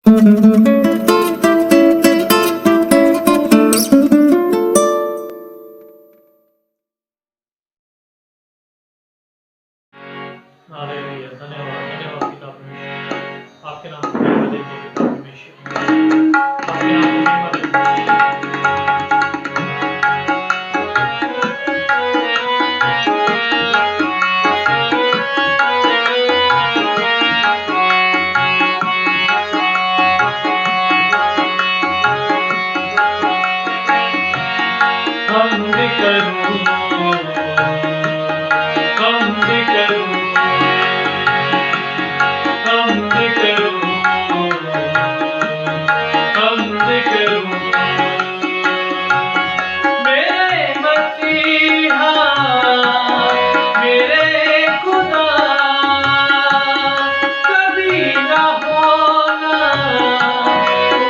Hallelujah, धन्यवाद, धन्यवाद पिता परमेश्वर। आपके नाम को महिमा देंगे पिता परमेश्वर। आपके नाम को महिमा देंगे। हम भी करूँ, हम भी करूँ, हम भी करूँ, हम भी करूँ। मेरे मसीहा, मेरे खुदा, कभी ना होना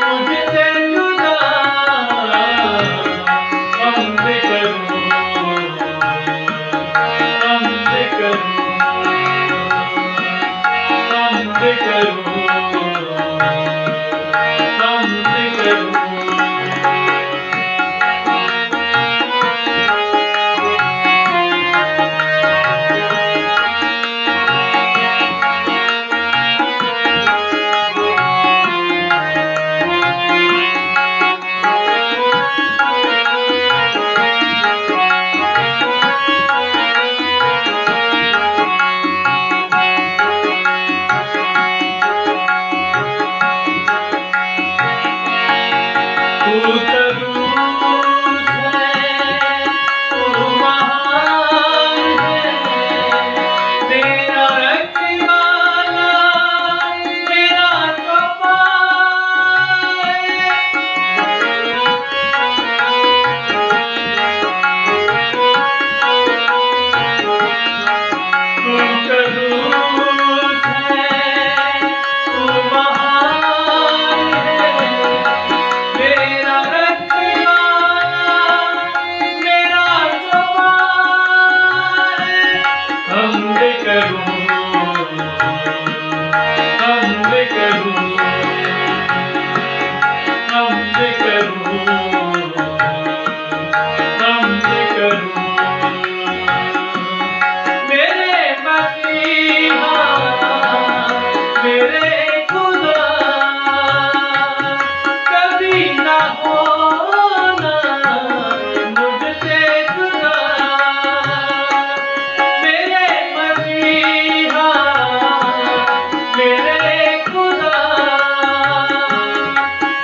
मुझसे जुदा। हम भी करूँ, हम भी करूँ, हम भी करूँ, हम भी करूँ। तू करूस है, तू महान है, तेरा रखवाला, तेरा चौपाल। तू करूस है, तू महान है, मेरा रखवाला, मेरा चौपाल। हम भी करूँ, हम भी करूँ, हम भी करूँ, हम भी करूँ। मेरे मसीहा, मेरे खुदा, कभी ना होना मुझसे जुदा। मेरे मसीहा, मेरे खुदा,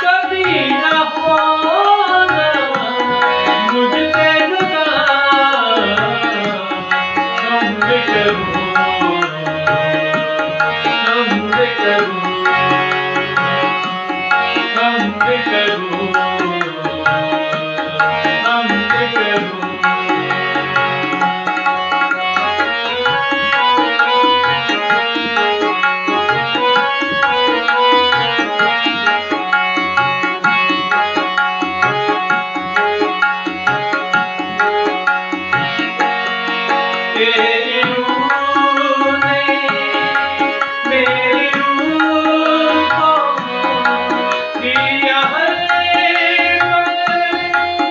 कभी ना होना मुझसे जुदा। हम भी करूँ, हम भी करूँ, हम भी करूँ, हम भी करूँ। तेरी रूह ने मेरी रूह को दिया हर पल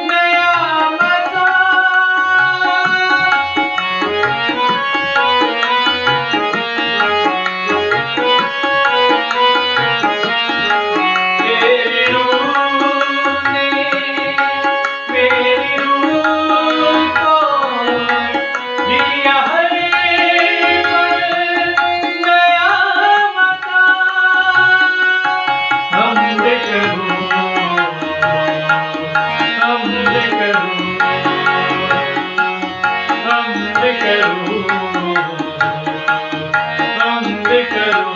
नया मज़ा। तेरी रूह ने मेरी रूह को दिया हर पल नया मज़ा। हम भी करूँ, हम भी करूँ, हम भी करूँ, हम भी करूँ।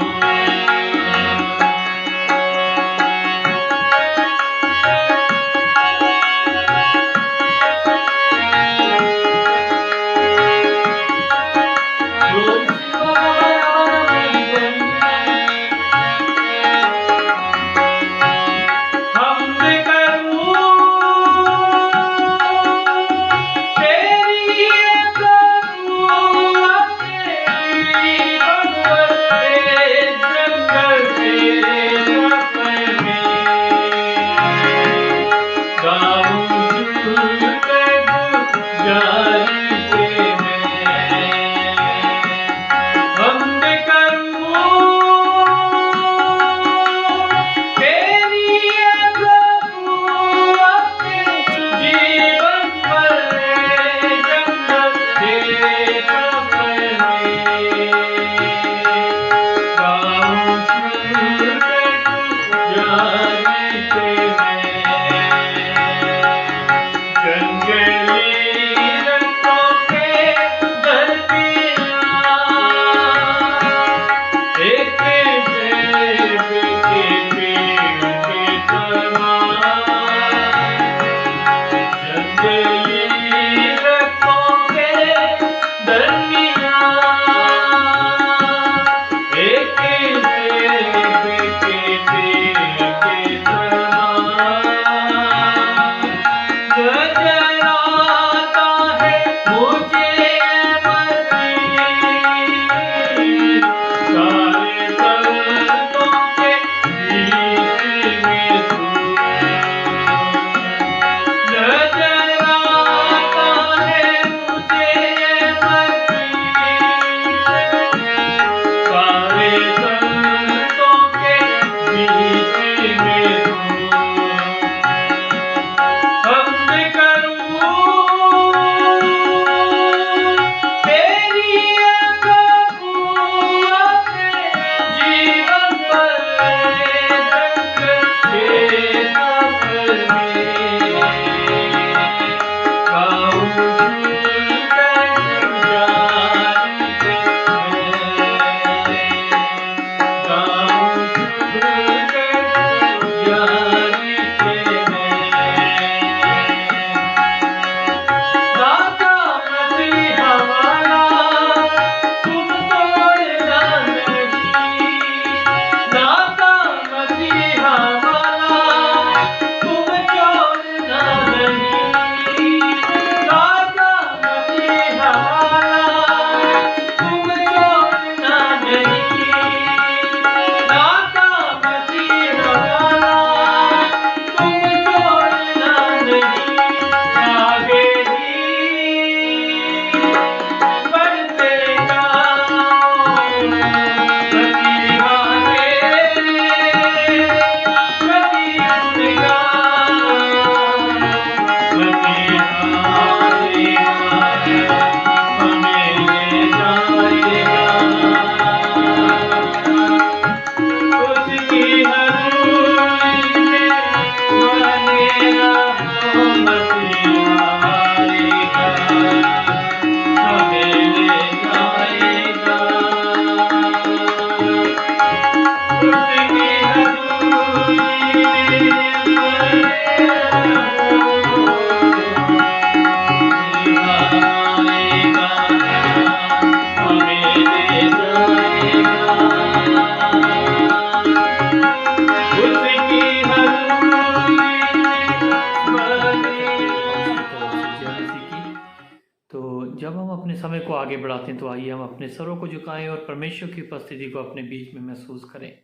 समय को आगे बढ़ाते हैं, तो आइए हम अपने सरों को झुकाएं और परमेश्वर की उपस्थिति को अपने बीच में महसूस करें।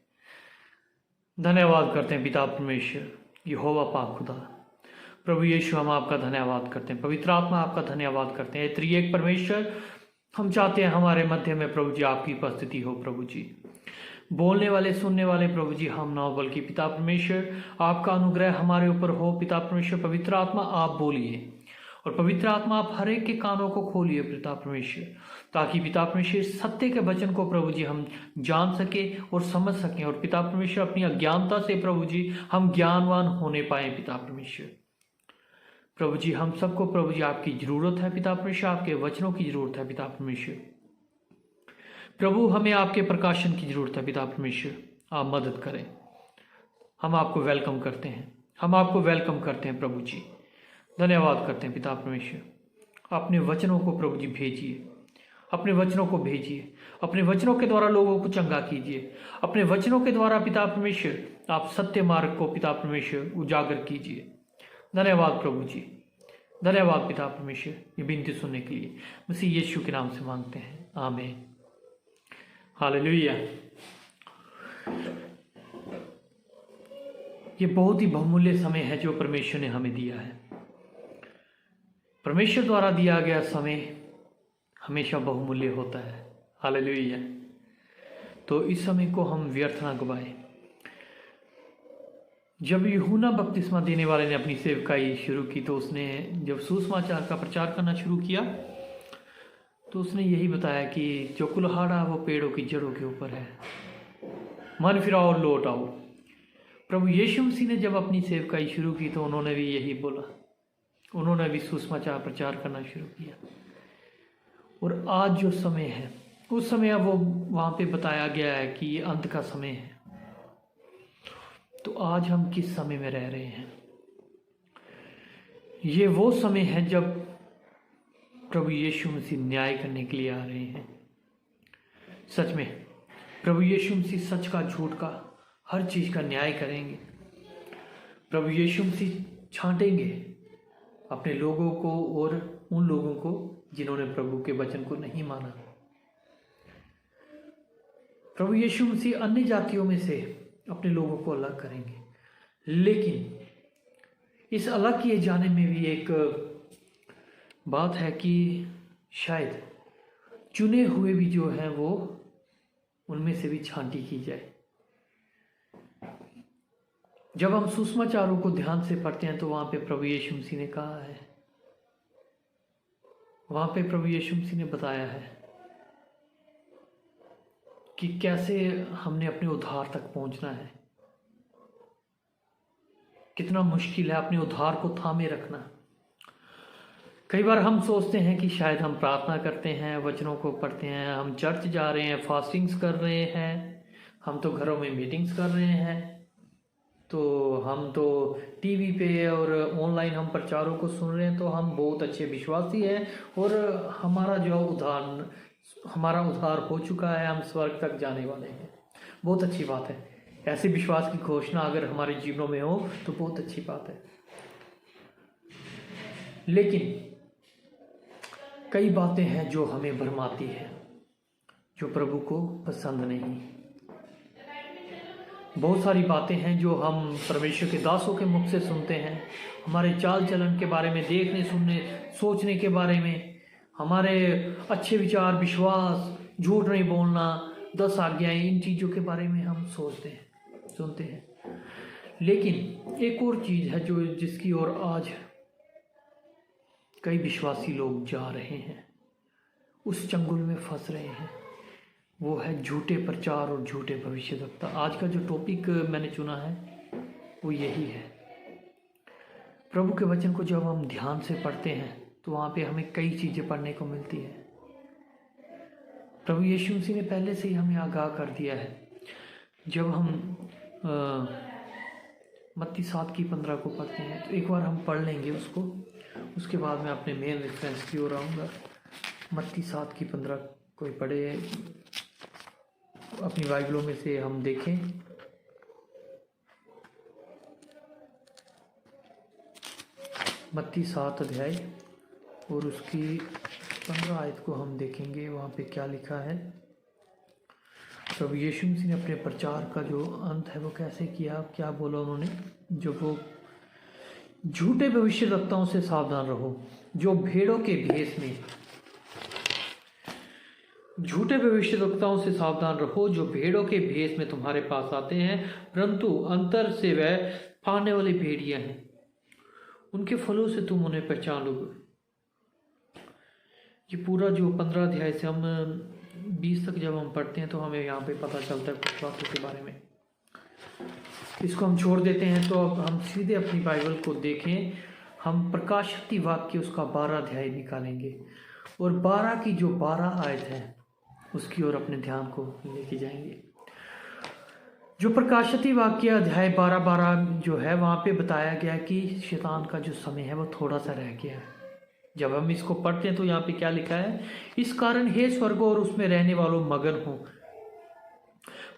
धन्यवाद करते हैं पिता परमेश्वर, यहोवा पाक खुदा, प्रभु यीशु, हम आपका धन्यवाद करते हैं। पवित्र आत्मा, आपका धन्यवाद करते हैं। त्रिएक परमेश्वर, हम चाहते हैं हमारे मध्य में प्रभु जी आपकी उपस्थिति हो। प्रभु जी, बोलने वाले सुनने वाले प्रभु जी हम ना हो, बल्कि पिता परमेश्वर आपका अनुग्रह हमारे ऊपर हो। पिता परमेश्वर, पवित्र आत्मा आप बोलिए, और पवित्र आत्मा आप हर एक के कानों को खोलिए पिता परमेश्वर, ताकि पिता परमेश्वर सत्य के वचन को प्रभु जी हम जान सके और समझ सकें, और पिता परमेश्वर अपनी अज्ञानता से प्रभु जी हम ज्ञानवान होने पाए। पिता परमेश्वर, प्रभु जी हम सबको प्रभु जी आपकी जरूरत है। पिता परमेश्वर, आपके वचनों की जरूरत है। पिता परमेश्वर, प्रभु हमें आपके प्रकाशन की जरूरत है। पिता परमेश्वर, आप मदद करें। हम आपको वेलकम करते हैं, हम आपको वेलकम करते हैं। प्रभु जी धन्यवाद करते हैं। पिता परमेश्वर, अपने वचनों को प्रभु जी भेजिए, अपने वचनों को भेजिए, अपने वचनों के द्वारा लोगों को चंगा कीजिए। अपने वचनों के द्वारा पिता परमेश्वर आप सत्य मार्ग को पिता परमेश्वर उजागर कीजिए। धन्यवाद प्रभु जी, धन्यवाद पिता परमेश्वर, ये विनती सुनने के लिए मसीह यीशु के नाम से मांगते हैं, आमीन। हालेलुया। ये बहुत ही बहुमूल्य समय है जो परमेश्वर ने हमें दिया है। परमेश्वर द्वारा दिया गया समय हमेशा बहुमूल्य होता है। हालेलुया। तो इस समय को हम व्यर्थ ना गवाएं। जब यूहन्ना बपतिस्मा देने वाले ने अपनी सेवकाई शुरू की, तो उसने जब सुसमाचार का प्रचार करना शुरू किया, तो उसने यही बताया कि जो कुल्हाड़ा वो पेड़ों की जड़ों के ऊपर है, मन फिराओ और लौट आओ। प्रभु यीशु मसीह ने जब अपनी सेवकाई शुरू की, तो उन्होंने भी यही बोला, उन्होंने भी सुसमाचार प्रचार करना शुरू किया। और आज जो समय है, उस समय अब वो वहाँ पे बताया गया है कि ये अंत का समय है। तो आज हम किस समय में रह रहे हैं? ये वो समय है जब प्रभु यीशु मसीह न्याय करने के लिए आ रहे हैं। सच में प्रभु यीशु मसीह सच का झूठ का हर चीज का न्याय करेंगे। प्रभु यीशु मसीह छांटेंगे अपने लोगों को और उन लोगों को जिन्होंने प्रभु के वचन को नहीं माना। प्रभु यीशु मसीह अन्य जातियों में से अपने लोगों को अलग करेंगे, लेकिन इस अलग किए जाने में भी एक बात है कि शायद चुने हुए भी जो हैं वो उनमें से भी छांटी की जाए। जब हम सुसमाचारों को ध्यान से पढ़ते हैं, तो वहां पे प्रभु यीशु मसीह ने कहा है, वहां पे प्रभु यीशु मसीह ने बताया है कि कैसे हमने अपने उद्धार तक पहुंचना है। कितना मुश्किल है अपने उद्धार को थामे रखना। कई बार हम सोचते हैं कि शायद हम प्रार्थना करते हैं, वचनों को पढ़ते हैं, हम चर्च जा रहे हैं, फास्टिंग्स कर रहे हैं, हम तो घरों में मीटिंग्स कर रहे हैं, तो हम तो टीवी पे और ऑनलाइन हम प्रचारों को सुन रहे हैं, तो हम बहुत अच्छे विश्वासी हैं और हमारा उद्धार हो चुका है, हम स्वर्ग तक जाने वाले हैं। बहुत अच्छी बात है। ऐसे विश्वास की घोषणा अगर हमारे जीवनों में हो तो बहुत अच्छी बात है। लेकिन कई बातें हैं जो हमें भरमाती है, जो प्रभु को पसंद नहीं। बहुत सारी बातें हैं जो हम परमेश्वर के दासों के मुख से सुनते हैं, हमारे चाल चलन के बारे में, देखने सुनने सोचने के बारे में, हमारे अच्छे विचार, विश्वास, झूठ नहीं बोलना, 10 आज्ञाएं, इन चीज़ों के बारे में हम सोचते हैं, सुनते हैं। लेकिन एक और चीज़ है जो जिसकी ओर आज कई विश्वासी लोग जा रहे हैं, उस चंगुल में फंस रहे हैं, वो है झूठे प्रचार और झूठे भविष्यवक्ता। आज का जो टॉपिक मैंने चुना है वो यही है। प्रभु के वचन को जब हम ध्यान से पढ़ते हैं तो वहाँ पे हमें कई चीज़ें पढ़ने को मिलती है। प्रभु यीशु मसीह ने पहले से ही हमें आगाह कर दिया है। जब हम मत्ती 7:15 को पढ़ते हैं, तो एक बार हम पढ़ लेंगे उसको, उसके बाद मैं अपने मेन रेफरेंस की ओर आऊँगा। मत्ती 7:15 कोई पढ़े अपनी बाइबलों में से, हम देखें। मत्ती 7 अध्याय और उसकी 15 आयत को हम देखेंगे, वहाँ पे क्या लिखा है। प्रभु यीशु मसीह ने अपने प्रचार का जो अंत है वो कैसे किया, क्या बोला उन्होंने, जो वो झूठे भविष्यवक्ताओं से सावधान रहो जो भेड़ों के भेष में, झूठे भविष्यवक्ताओं से सावधान रहो जो भेड़ों के भेष में तुम्हारे पास आते हैं, परंतु अंतर से वह फाड़ने वाली भेड़ियां हैं। उनके फलों से तुम उन्हें पहचान लोगे। ये पूरा जो 15 अध्याय से हम 20 तक जब हम पढ़ते हैं तो हमें यहाँ पे पता चलता है कुछ बातों के बारे में। इसको हम छोड़ देते हैं। तो अब हम सीधे अपनी बाइबल को देखें। हम प्रकाशित वाक्य उसका 12 अध्याय निकालेंगे और 12 की जो 12 आयत है उसकी ओर अपने ध्यान को लेके जाएंगे। जो प्रकाशित वाक्य अध्याय 12 जो है वहाँ पे बताया गया है कि शैतान का जो समय है वो थोड़ा सा रह गया है। जब हम इसको पढ़ते हैं तो यहाँ पे क्या लिखा है, इस कारण हे स्वर्ग और उसमें रहने वालों मगन हो,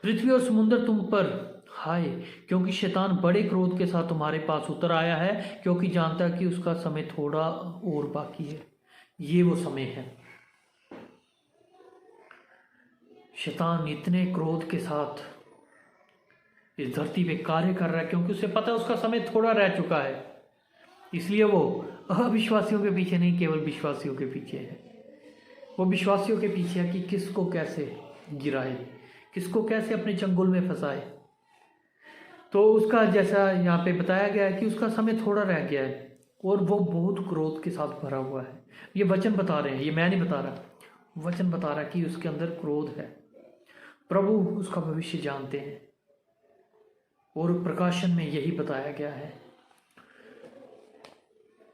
पृथ्वी और समुद्र तुम पर हाय, क्योंकि शैतान बड़े क्रोध के साथ तुम्हारे पास उतर आया है, क्योंकि जानता है कि उसका समय थोड़ा और बाकी है। ये वो समय है। शैतान इतने क्रोध के साथ इस धरती पे कार्य कर रहा है क्योंकि उसे पता है उसका समय थोड़ा रह चुका है। इसलिए वो अविश्वासियों के पीछे नहीं, केवल विश्वासियों के पीछे है। वो विश्वासियों के पीछे है कि किसको कैसे गिराए, किसको कैसे अपने चंगुल में फंसाए। तो उसका जैसा यहाँ पे बताया गया है कि उसका समय थोड़ा रह गया है और वो बहुत क्रोध के साथ भरा हुआ है। ये वचन बता रहे हैं, ये मैं नहीं बता रहा, वचन बता रहा कि उसके अंदर क्रोध है। प्रभु उसका भविष्य जानते हैं और प्रकाशन में यही बताया गया है।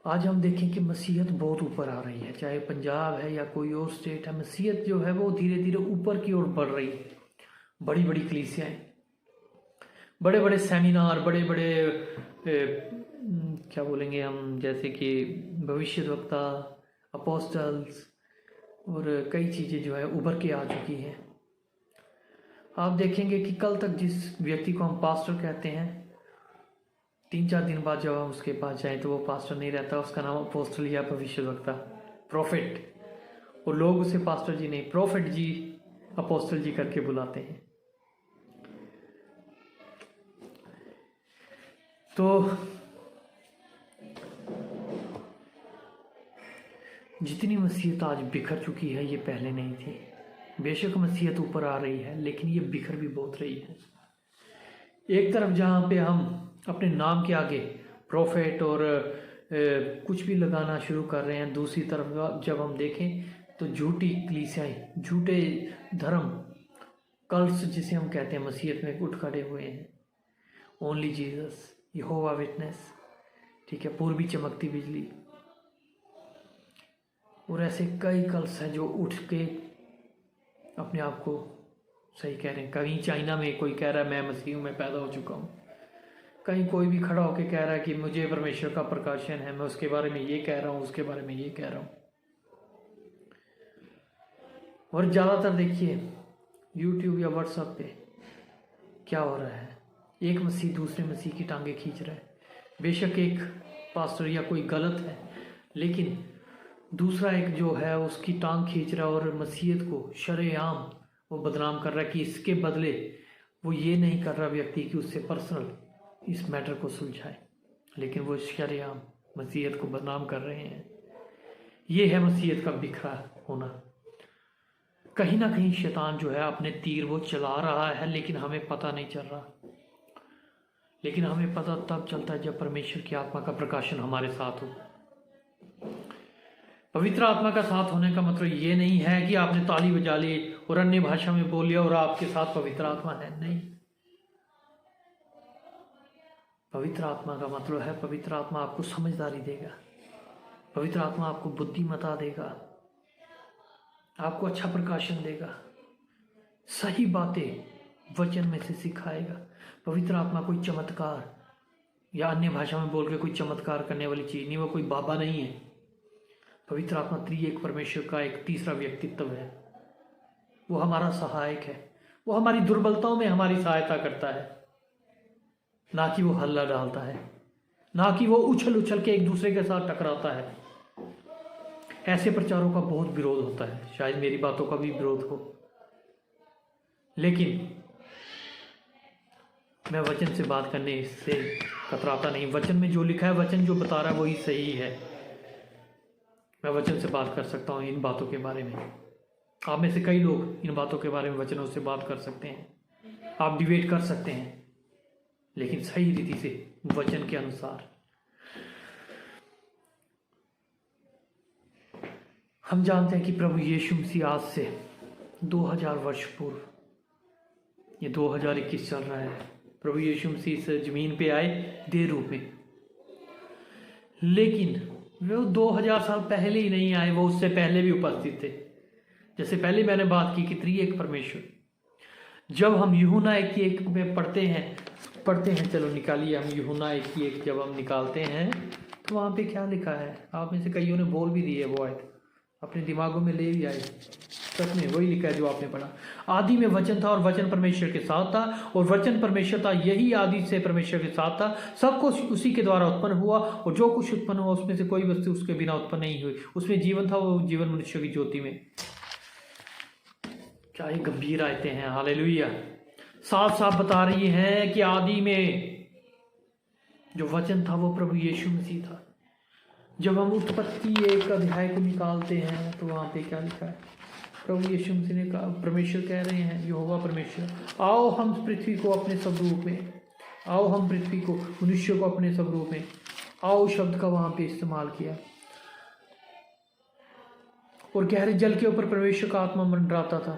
आज हम देखें कि मसीहत बहुत ऊपर आ रही है, चाहे पंजाब है या कोई और स्टेट है। मसीहत जो है वो धीरे धीरे ऊपर की ओर बढ़ रही है। बड़ी बड़ी कलीसियाएं, बड़े बड़े सेमिनार, बड़े बड़े क्या बोलेंगे हम, जैसे कि भविष्यद्वक्ता, अपोस्टल्स और कई चीज़ें जो है उभर के आ चुकी हैं। आप देखेंगे कि कल तक जिस व्यक्ति को हम पास्टर कहते हैं, 3-4 दिन बाद जब हम उसके पास जाएं तो वो पास्टर नहीं रहता, उसका नाम अपोस्टल या भविष्यद्वक्ता, प्रोफेट। और लोग उसे पास्टर जी नहीं, प्रोफेट जी, अपोस्टल जी करके बुलाते हैं। तो जितनी मसीहत आज बिखर चुकी है ये पहले नहीं थी। बेशक मसीहत ऊपर आ रही है लेकिन ये बिखर भी बहुत रही है। एक तरफ जहाँ पे हम अपने नाम के आगे प्रोफेट और कुछ भी लगाना शुरू कर रहे हैं, दूसरी तरफ जब हम देखें तो झूठी कलीसियाएं, झूठे धर्म, कल्ट्स जिसे हम कहते हैं, मसीहत में उठ खड़े हुए हैं। ओनली जीसस, यहोवा विटनेस, ठीक है, पूर्वी चमकती बिजली और ऐसे कई कल्ट्स हैं जो उठ के अपने आप को सही कह रहे हैं। कहीं चाइना में कोई कह रहा है मैं मसीह में पैदा हो चुका हूँ, कहीं कोई भी खड़ा होकर कह रहा है कि मुझे परमेश्वर का प्रकाशन है, मैं उसके बारे में ये कह रहा हूँ, उसके बारे में ये कह रहा हूँ। और ज़्यादातर देखिए यूट्यूब या व्हाट्सएप पे क्या हो रहा है, एक मसीह दूसरे मसीह की टांगे खींच रहा है। बेशक एक पास्टर या कोई गलत है, लेकिन दूसरा एक जो है उसकी टांग खींच रहा है और मसीहत को शरेआम वो बदनाम कर रहा है कि इसके बदले वो ये नहीं कर रहा व्यक्ति कि उससे पर्सनल इस मैटर को सुलझाए, लेकिन वो शरेआम मसीहत को बदनाम कर रहे हैं। ये है मसीहत का बिखरा होना। कहीं ना कहीं शैतान जो है अपने तीर वो चला रहा है, लेकिन हमें पता नहीं चल रहा। लेकिन हमें पता तब चलता है जब परमेश्वर की आत्मा का प्रकाशन हमारे साथ हो। पवित्र आत्मा का साथ होने का मतलब ये नहीं है कि आपने ताली बजा ली और अन्य भाषा में बोल लिया और आपके साथ पवित्र आत्मा है, नहीं। पवित्र आत्मा का मतलब है पवित्र आत्मा आपको समझदारी देगा, पवित्र आत्मा आपको बुद्धिमता देगा, आपको अच्छा प्रकाशन देगा, सही बातें वचन में से सिखाएगा। पवित्र आत्मा कोई चमत्कार या अन्य भाषा में बोल के कोई चमत्कार करने वाली चीज नहीं, वो कोई बाबा नहीं है। पवित्र आत्मा त्रिएक परमेश्वर का एक तीसरा व्यक्तित्व है। वो हमारा सहायक है, वो हमारी दुर्बलताओं में हमारी सहायता करता है, ना कि वो हल्ला डालता है, ना कि वो उछल उछल के एक दूसरे के साथ टकराता है। ऐसे प्रचारों का बहुत विरोध होता है, शायद मेरी बातों का भी विरोध हो, लेकिन मैं वचन से बात करने से कतराता नहीं। वचन में जो लिखा है, वचन जो बता रहा है वही सही है। मैं वचन से बात कर सकता हूँ इन बातों के बारे में। आप में से कई लोग इन बातों के बारे में वचनों से बात कर सकते हैं, आप डिबेट कर सकते हैं, लेकिन सही रीति से वचन के अनुसार। हम जानते हैं कि प्रभु यीशु मसीह आज से 2000 वर्ष पूर्व, ये 2021 चल रहा है, प्रभु यीशु मसीह इस जमीन पे आए देह रूप में, लेकिन वो 2000 साल पहले ही नहीं आए, वो उससे पहले भी उपस्थित थे। जैसे पहले मैंने बात की कि त्रिएक परमेश्वर, जब हम यूहन्ना 1:1 में पढ़ते हैं, चलो निकालिए, हम यूहन्ना 1:1 जब हम निकालते हैं तो वहाँ पे क्या लिखा है, आप में से कईयों ने बोल भी दी है, वो आयत अपने दिमागों में ले भी आए। सच में वही लिखा है जो आपने पढ़ा। आदि में वचन था और वचन परमेश्वर के साथ था और वचन परमेश्वर था, यही आदि से परमेश्वर के साथ था। सब कुछ उसी के द्वारा उत्पन्न हुआ और जो कुछ उत्पन्न हुआ उसमें से कोई वस्तु उसके बिना उत्पन्न नहीं हुई। उसमें जीवन था, वो जीवन मनुष्य की ज्योति में। क्या ये गंभीर आयतें हैं। हालेलुया। साफ साफ बता रही हैं कि आदि में जो वचन था वो प्रभु यीशु मसीह था। जब हम उत्पत्ति 1 अध्याय को निकालते हैं तो वहाँ पे क्या लिखा है, प्रभु यीशु मसीह ने कहा, परमेश्वर कह रहे हैं, यहोवा परमेश्वर, आओ हम पृथ्वी को अपने स्वरूप में, आओ हम पृथ्वी को, मनुष्य को अपने स्वरूप में, आओ शब्द का वहाँ पे इस्तेमाल किया। और गहरे जल के ऊपर परमेश्वर का आत्मा मंडराता था।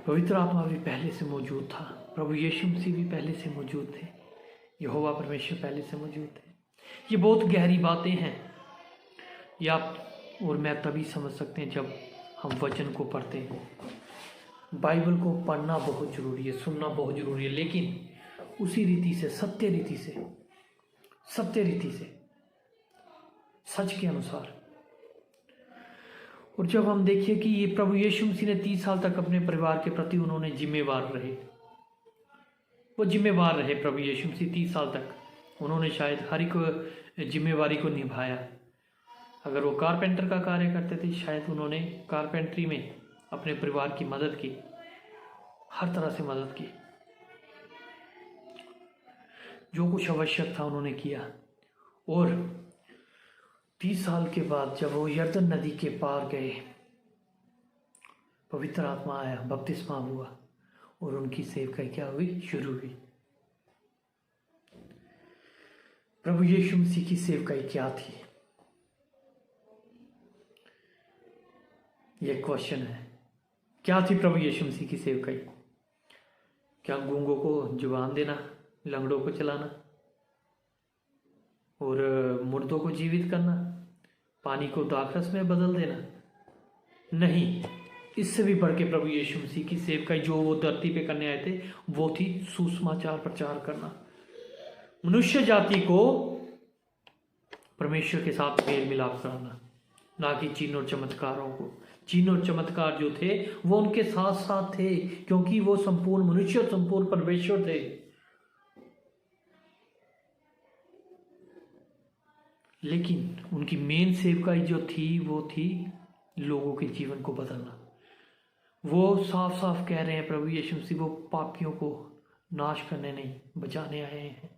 पवित्र आत्मा भी पहले से मौजूद था, प्रभु यीशु मसीह भी पहले से मौजूद थे, यहोवा परमेश्वर पहले से मौजूद थे। ये बहुत गहरी बातें हैं। ये आप और मैं तभी समझ सकते हैं जब हम वचन को पढ़ते हैं। बाइबल को पढ़ना बहुत ज़रूरी है, सुनना बहुत ज़रूरी है, लेकिन उसी रीति से, सत्य रीति से, सच के अनुसार। और जब हम देखिए कि ये प्रभु यीशु मसीह ने 30 साल तक अपने परिवार के प्रति उन्होंने जिम्मेवार रहे, वो जिम्मेवार रहे। प्रभु यीशु मसीह 30 साल तक उन्होंने शायद हर एक जिम्मेवारी को निभाया। अगर वो कारपेंटर का कार्य करते थे, शायद उन्होंने कारपेंट्री में अपने परिवार की मदद की, हर तरह से मदद की, जो कुछ आवश्यक था उन्होंने किया। और 30 साल के बाद जब वो यरदन नदी के पार गए, पवित्र आत्मा आया, बपतिस्मा हुआ और उनकी सेवकाई क्या हुई, शुरू हुई। प्रभु यीशु मसीह की सेवकाई क्या थी, ये क्वेश्चन है। क्या थी प्रभु यीशु मसीह की सेवकाई? क्या गूंगों को जुबान देना, लंगड़ों को चलाना और मुर्दों को जीवित करना, पानी को दाखरस में बदल देना? नहीं, इससे भी बढ़ के प्रभु यीशु मसीह की सेवकाई जो वो धरती पे करने आए थे वो थी सुसमाचार प्रचार करना, मनुष्य जाति को परमेश्वर के साथ मेल मिलाप कराना, ना कि चिन्ह और चमत्कारों को। चिन्ह और चमत्कार जो थे वो उनके साथ साथ थे, क्योंकि वो संपूर्ण मनुष्य और संपूर्ण परमेश्वर थे। लेकिन उनकी मेन सेवकाई जो थी वो थी लोगों के जीवन को बदलना। वो साफ साफ कह रहे हैं प्रभु यीशु मसीह, वो पापियों को नाश करने नहीं, बचाने आए हैं।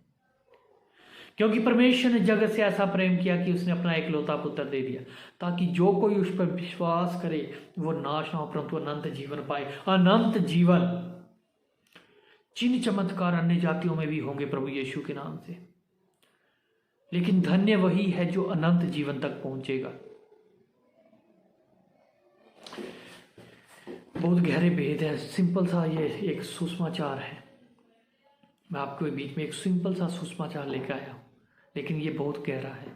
क्योंकि परमेश्वर ने जगत से ऐसा प्रेम किया कि उसने अपना एकलौता पुत्र दे दिया, ताकि जो कोई उस पर विश्वास करे वो नाश ना हो परंतु अनंत जीवन पाए। अनंत जीवन। चिन्ह चमत्कार अन्य जातियों में भी होंगे प्रभु यीशु के नाम से, लेकिन धन्य वही है जो अनंत जीवन तक पहुंचेगा। बहुत गहरे भेद है। सिंपल सा ये एक सुसमाचार है, मैं आपके बीच में एक सिंपल सा सुसमाचार लेकर आया हूं, लेकिन ये बहुत गहरा है।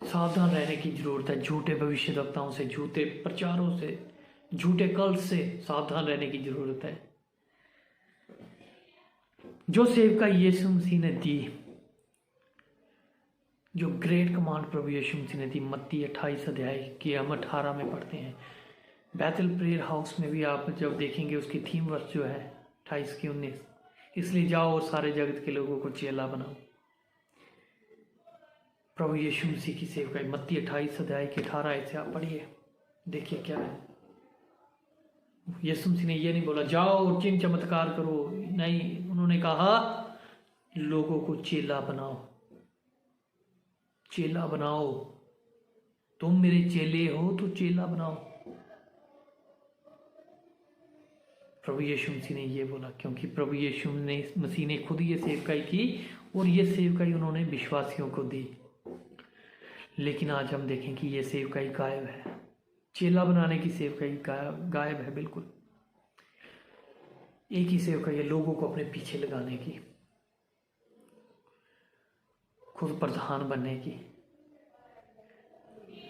सावधान रहने की जरूरत है। झूठे भविष्यवक्ताओं से, झूठे प्रचारों से, झूठे कल्ट से सावधान रहने की जरूरत है। जो सेवकाई यीशु मसीह ने दी, जो ग्रेट कमांड प्रभु यीशु मसीह ने दी, मत्ती 28 अध्याय के हम 18 में पढ़ते हैं। बैतल प्रेयर हाउस में भी आप जब देखेंगे उसकी थीम वर्ष जो है 28 की 19, इसलिए जाओ और सारे जगत के लोगों को चेला बनाओ। प्रभु यीशु मसीह की सेवकाई मत्ती 28 अध्याय के 18 से आप पढ़िए, देखिए क्या है। यीशु मसीह ने ये नहीं बोला जाओ और चिन्ह चमत्कार करो, नहीं, उन्होंने कहा लोगों को चेला बनाओ, चेला बनाओ। तुम मेरे चेले हो तो चेला बनाओ। प्रभु यीशु मसीह ने ये बोला, क्योंकि प्रभु यीशु मसीह ने खुद ये सेवकाई की और ये सेवकाई उन्होंने विश्वासियों को दी। लेकिन आज हम देखें कि ये सेवकाई गायब है, चेला बनाने की सेवकाई गायब है बिल्कुल। एक ही सेवकाई है लोगों को अपने पीछे लगाने की, खुद प्रधान बनने की,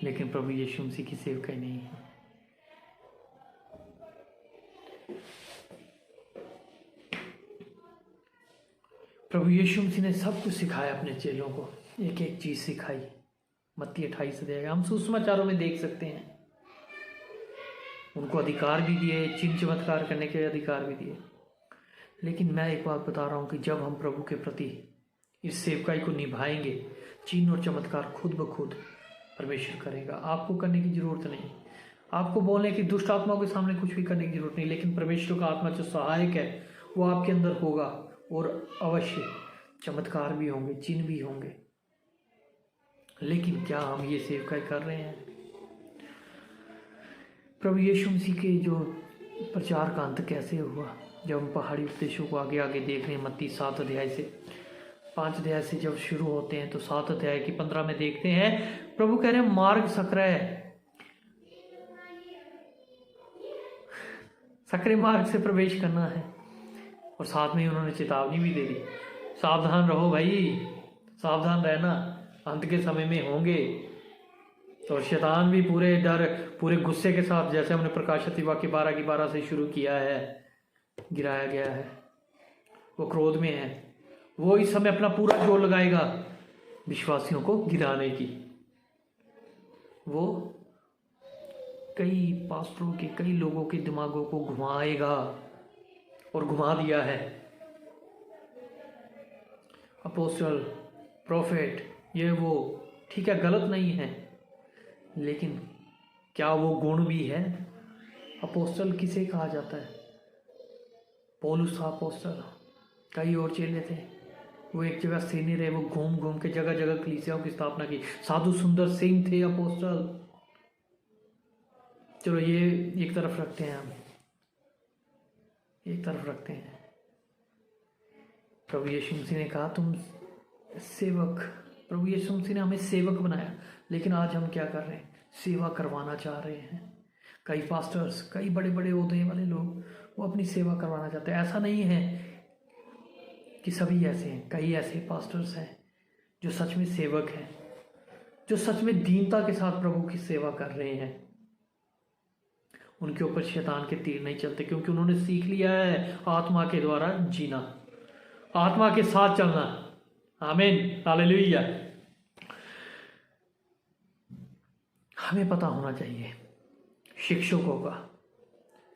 लेकिन प्रभु यीशु मसीह की सेवकाई नहीं है। प्रभु यीशु मसीह ने सब कुछ सिखाया अपने चेलों को, एक एक चीज सिखाई। मत्ती 28 अध्याय हम सुसमाचारों में देख सकते हैं। उनको अधिकार भी दिए, चिन्ह चमत्कार करने के अधिकार भी दिए। लेकिन मैं एक बात बता रहा हूं कि जब हम प्रभु के प्रति इस सेवकाई को निभाएंगे, चिन्ह और चमत्कार खुद ब खुद परमेश्वर करेगा। आपको करने की जरूरत नहीं, आपको बोलने की, दुष्ट आत्माओं के सामने कुछ भी करने की जरूरत नहीं, लेकिन परमेश्वर का आत्मा जो सहायक है वो आपके अंदर होगा और अवश्य चमत्कार भी होंगे, चिन्ह भी होंगे। लेकिन क्या हम ये सेवकाई कर रहे हैं? प्रभु यीशु मसीह के जो प्रचार का अंत कैसे हुआ, जब हम पहाड़ी उपदेशों को आगे आगे देख रहे हैं, मत्ती 7 अध्याय से 5 अध्याय से जब शुरू होते हैं तो 7 अध्याय की 15 में देखते हैं प्रभु कह रहे हैं मार्ग सकरे मार्ग से प्रवेश करना है। और साथ में ही उन्होंने चेतावनी भी दे दी, सावधान रहो भाई, सावधान रहना, अंत के समय में होंगे। तो शैतान भी पूरे डर, पूरे गुस्से के साथ, जैसे हमने प्रकाशित वाक्य 12 की 12 से शुरू किया है, गिराया गया है। वो क्रोध में है, वो इस समय अपना पूरा जोर लगाएगा विश्वासियों को गिराने की। वो कई पास्टरों के, कई लोगों के दिमागों को घुमाएगा और घुमा दिया है। अपोस्टल, प्रोफेट, ये वो ठीक है, गलत नहीं है, लेकिन क्या वो गुण भी है? अपोस्टल किसे कहा जाता है? पौलुस था अपोस्टल, कई और चेले थे, वो एक जगह से नहीं रहे, वो घूम घूम के जगह जगह कलीसियाओं की स्थापना की। साधु सुंदर सिंह थे अपोस्टल। चलो ये एक तरफ रखते हैं, हम एक तरफ रखते हैं। प्रभु यीशु मसीह ने कहा तुम सेवक, प्रभु यीशु मसीह ने हमें सेवक बनाया, लेकिन आज हम क्या कर रहे हैं? सेवा करवाना चाह रहे हैं। कई पास्टर्स, कई बड़े बड़े ओहदे वाले लोग वो अपनी सेवा करवाना चाहते हैं। ऐसा नहीं है कि सभी ऐसे हैं, कई ऐसे पास्टर्स हैं जो सच में सेवक हैं, जो सच में दीनता के साथ प्रभु की सेवा कर रहे हैं। उनके ऊपर शैतान के तीर नहीं चलते, क्योंकि उन्होंने सीख लिया है आत्मा के द्वारा जीना, आत्मा के साथ चलना। आमीन, हालेलुया। हमें पता होना चाहिए शिक्षकों का,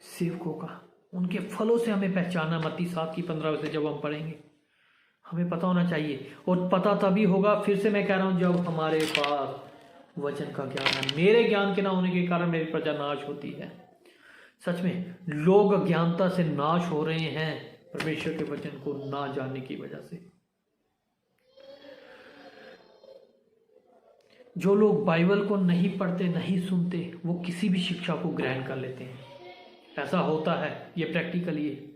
सेवकों का, उनके फलों से हमें पहचाना। मत्ती 7 की 15 से जब हम पढ़ेंगे हमें पता होना चाहिए। और पता तभी होगा, फिर से मैं कह रहा हूं, जब हमारे पास वचन का ज्ञान है। मेरे ज्ञान के ना होने के कारण मेरी प्रजा नाश होती है। सच में लोग अज्ञानता से नाश हो रहे हैं, परमेश्वर के वचन को ना जानने की वजह से। जो लोग बाइबल को नहीं पढ़ते, नहीं सुनते, वो किसी भी शिक्षा को ग्रहण कर लेते हैं। ऐसा होता है, ये प्रैक्टिकली है।